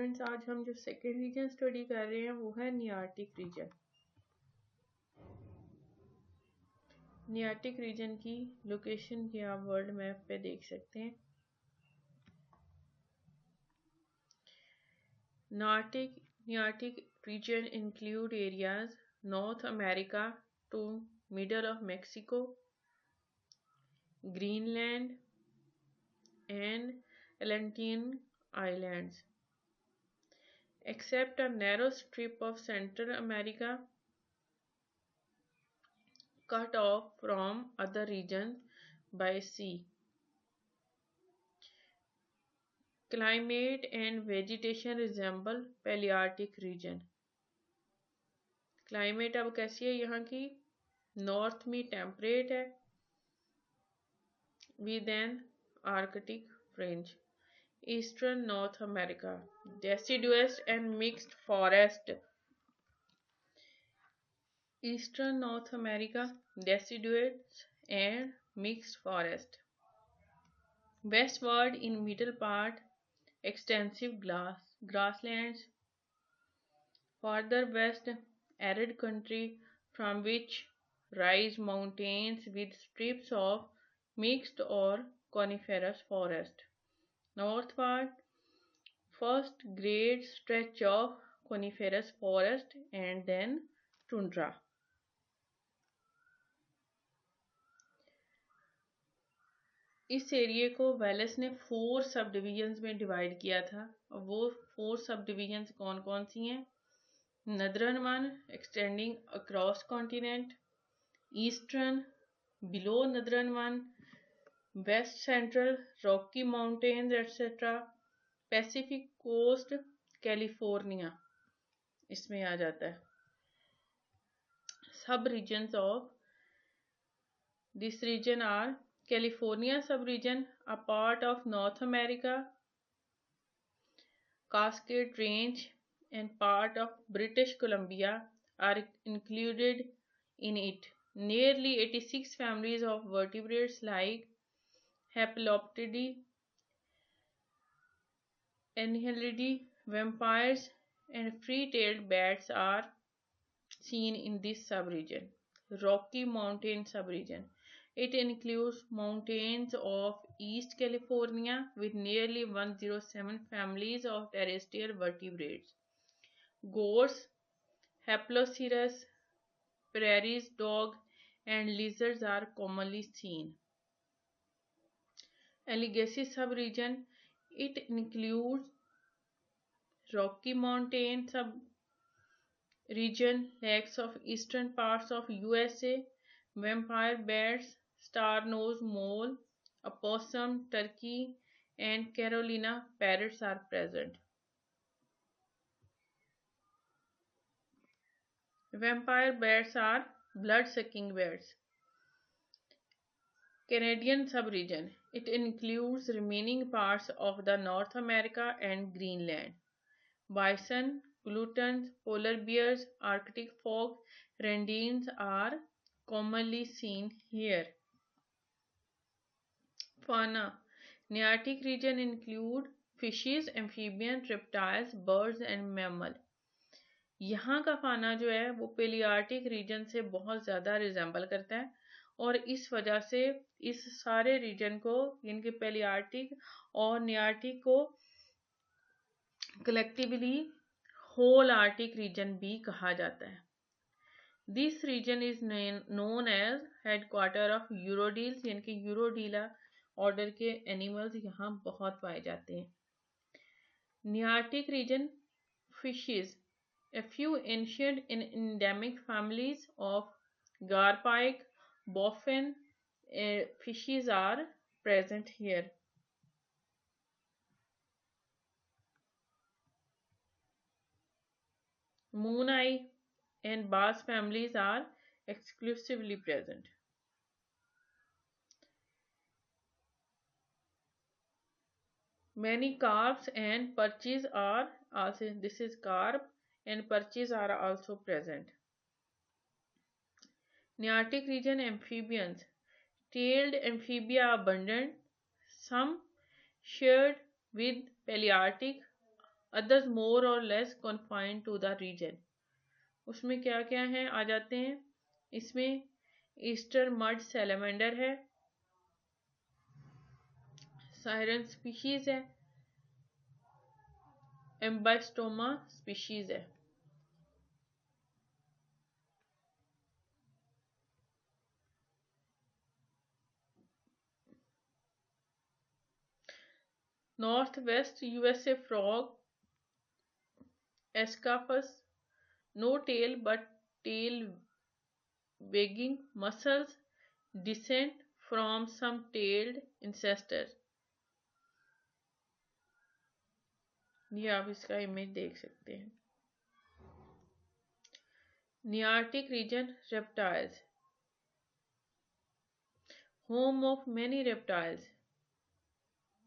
Students, आज हम जो सेकेंड रीजन स्टडी कर रहे हैं वो है नियार्टिक रीजन। नियार्टिक रीजन की लोकेशन की आप वर्ल्ड मैप पे देख सकते हैं। Nearctic region include areas North America to middle of Mexico, Greenland and Atlantean Islands, except a narrow strip of Central America cut off from other regions by sea. Climate and vegetation resemble Palearctic region. Climate अब कैसी है यहाँ की? North में temperate है with an Arctic fringe. Eastern North America, deciduous and mixed forest. Eastern North America, deciduous and mixed forest. Westward in middle part, extensive grasslands. Farther west, arid country from which rise mountains with strips of mixed or coniferous forest. Northward, first great stretch of coniferous forest and then tundra. इस area को Wallace ने 4 सब divisions में divide किया था। और वो 4 सब डिविजन्स कौन कौन सी हैं? Northern one extending across continent, eastern below northern one, west central Rocky Mountains etcetera, Pacific Coast California इसमें आ जाता है। सब regions of this region are California subregion, a part of North America, Cascade Range, and part of British Columbia are included in it. Nearly 86 families of vertebrates like Hapaloptidae, Annelidae, vampires, and free-tailed bats are seen in this subregion. Rocky Mountain subregion. It includes mountains of East California with nearly 107 families of terrestrial vertebrates. Goats, Haploceros, prairie dog, and lizards are commonly seen. Allegheny subregion. It includes Rocky Mountain subregion, lakes of eastern parts of USA, vampire bats, star-nosed mole, opossum, turkey, and Carolina parrots are present. Vampire bats are blood-sucking bats. Canadian subregion. It includes remaining parts of the North America and Greenland. Bison, glutons, polar bears, Arctic fox, randines are commonly seen here. Fauna. Nearctic region include fishes, amphibians, reptiles, birds and mammal. यहाँ का फाना जो है वो पेलियार्टिक reason से बहुत ज़्यादा resemble करता है और इस वजह से इस सारे रीजन को इनके पेलियार्टिक और नियार्टिक को कलेक्टिवली होल आर्टिक रीजन भी कहा जाता है। This region is known as headquarter of urodeles, यानी कि यूरोडीला ऑर्डर के एनिमल्स यहाँ बहुत पाए जाते हैं। Nearctic region fishes, a few ancient and endemic families of garpike, bowfin fishes are present here. Moon eye and bass families are exclusively present. Many carps and perches are also, this is carp and perches are also present. Nearctic region amphibians. Tailed amphibia abundant, some shared with Palearctic others more or less confined to the region. उसमें क्या क्या है आ जाते हैं इसमें eastern mud salamander है, siren species है, ambystoma species है। North west USA frog, Ascaphus, no tail but tail wagging muscles descend from some tailed ancestors। ये आप इसका इमेज देख सकते हैं। Nearctic region reptiles, home of many reptiles,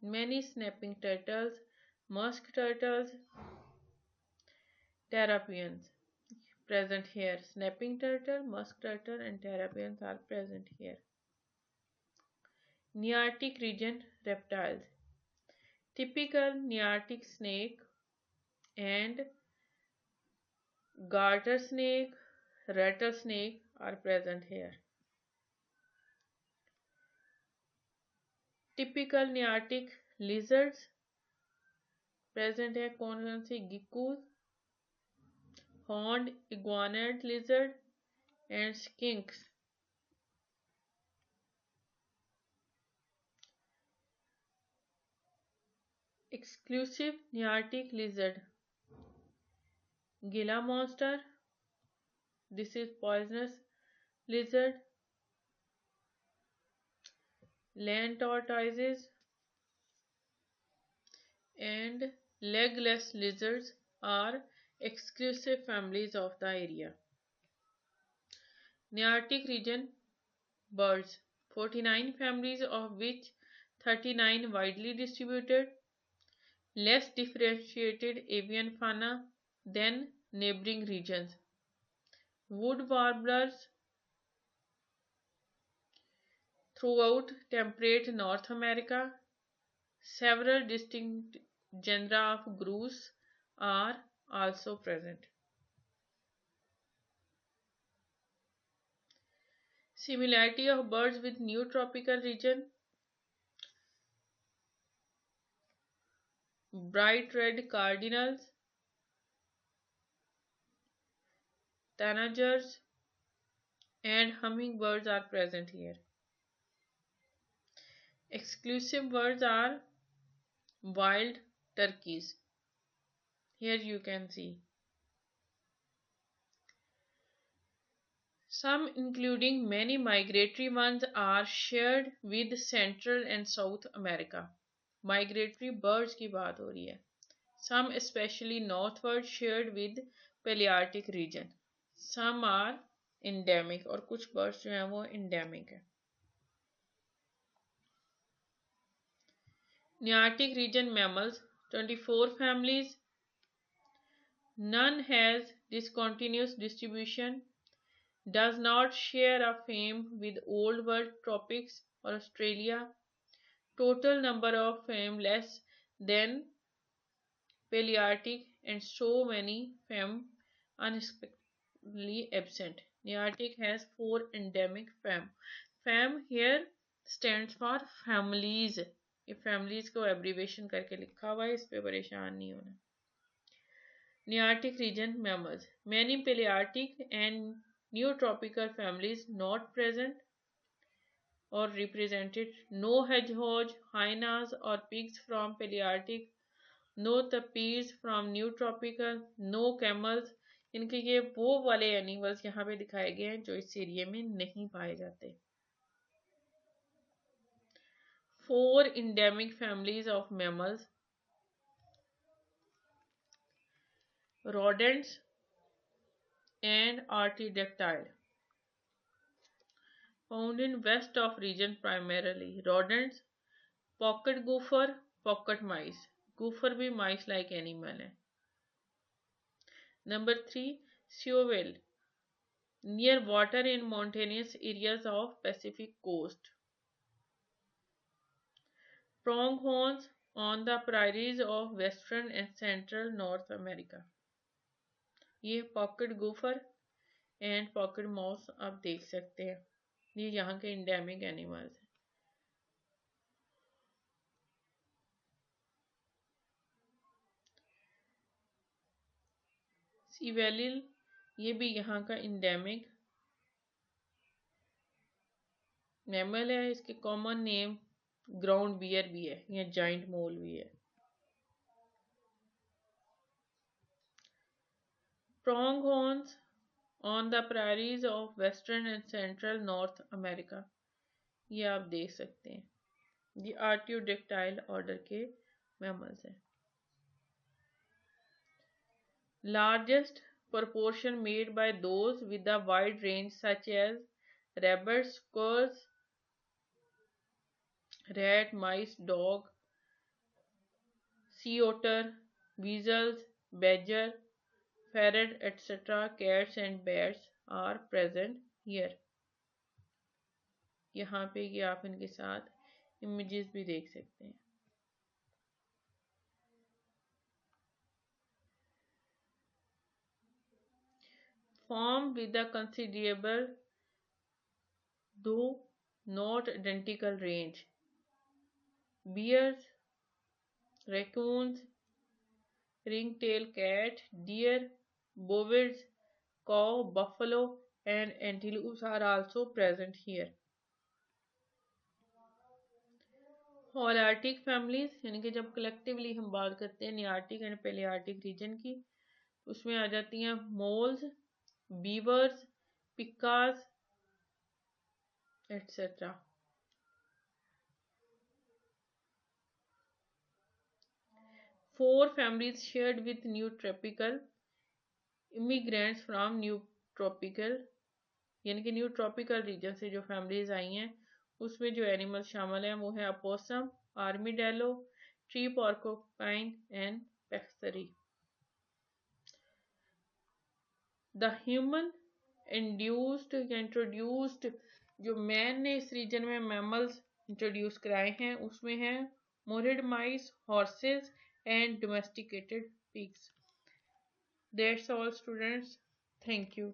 many snapping turtles, musk turtles, terrapians present here. Snapping turtle, musk turtle and terrapians are present here. Nearctic region reptiles, typical Nearctic snake and garter snake, rattlesnake are present here. Typical Nearctic lizards present है कौन कौन से geckos, horned iguanid lizard and skinks। Exclusive Nearctic lizard, Gila monster, this is poisonous lizard, land tortoises and legless lizards are exclusive families of the area. Nearctic region birds, 49 families of which 39 widely distributed, less differentiated avian fauna than neighboring regions. Wood warblers throughout temperate North America. Several distinct genera of grouse are also present. Similarity of birds with new tropical region. Bright red cardinals, tanagers and hummingbirds are present here. Exclusive birds are wild turkeys. Here you can see. Some, including many migratory ones, are shared with Central and South America. Migratory birds की बात हो रही है. Some, especially northward, shared with Palearctic region. Some are endemic और कुछ birds जो हैं वो endemic है. Nearctic region mammals, 24 families. None has discontinuous distribution, does not share a fame with Old World tropics or Australia. Total number of fame less than Palearctic and so many fame unexpectedly absent. Nearctic has 4 endemic fame. Fame here stands for families. ये families को abbreviation करके लिखा हुआ है, इस पे परेशान नहीं होना. Nearctic region mammals. Many Palearctic and Neotropical families not present or represented. No hedgehog, hyenas or pigs from Palearctic. No tapirs from Neotropical. No camels. इनके ये वो वाले एनिमल्स यहाँ पे दिखाए गए हैं जो इस एरिया में नहीं पाए जाते. 4 endemic families of mammals. Rodents and artiodactyl. Found in west of region primarily. Rodents, pocket gopher, pocket mice. Gopher भी mice like animal है. Number 3, sea whale. Near water in mountainous areas of Pacific coast. Pronghorns, on the prairies of western and central North America. ये pocket gopher and pocket mouse आप देख सकते हैं, ये यहाँ के इंडेमिक एनिमल्स हैं। सीवेलिल, ये भी यहाँ का इंडेमिक मैमल है। इसके कॉमन नेम ग्राउंड बियर भी है या जाइंट मोल भी है। Pronghorns on the prairies of western and central North America, ये आप देख सकते हैं, ये आर्टियोडेक्टाइल ऑर्डर के मैमल्स हैं। Largest proportion made by those with a wide range such as rabbits, squirrels, rat, mice, dog, sea otter, weasels, badger, ferret, etc. Cats and bats are present here. यहाँ पे ये आप इनके साथ images भी देख सकते हैं। Form with a considerable though not identical range. Bears, raccoons, ring-tailed cat, deer, bovids, cow, buffalo, and antelopes are also present here. Holarctic families, यानी कि जब कलेक्टिवली हम बात करते हैं नियार्टिक एंड पेलियार्टिक रीजन की, उसमें आ जाती हैं मोल्स, बीवर्स, पिकास, etc. 4 families shared with new tropical immigrants from new tropical, यानी कि न्यू ट्रॉपिकल रीजन से जो फैमिलीज आई हैं उसमें जो एनिमल शामिल हैं वो है opossum, armadillo, tree porcupine and peccary. The human introduced, जो मैन ने इस रीजन में मैमल्स इंट्रोड्यूस कराए हैं उसमें हैं murid mice, horses and domesticated pigs. That's all students, thank you.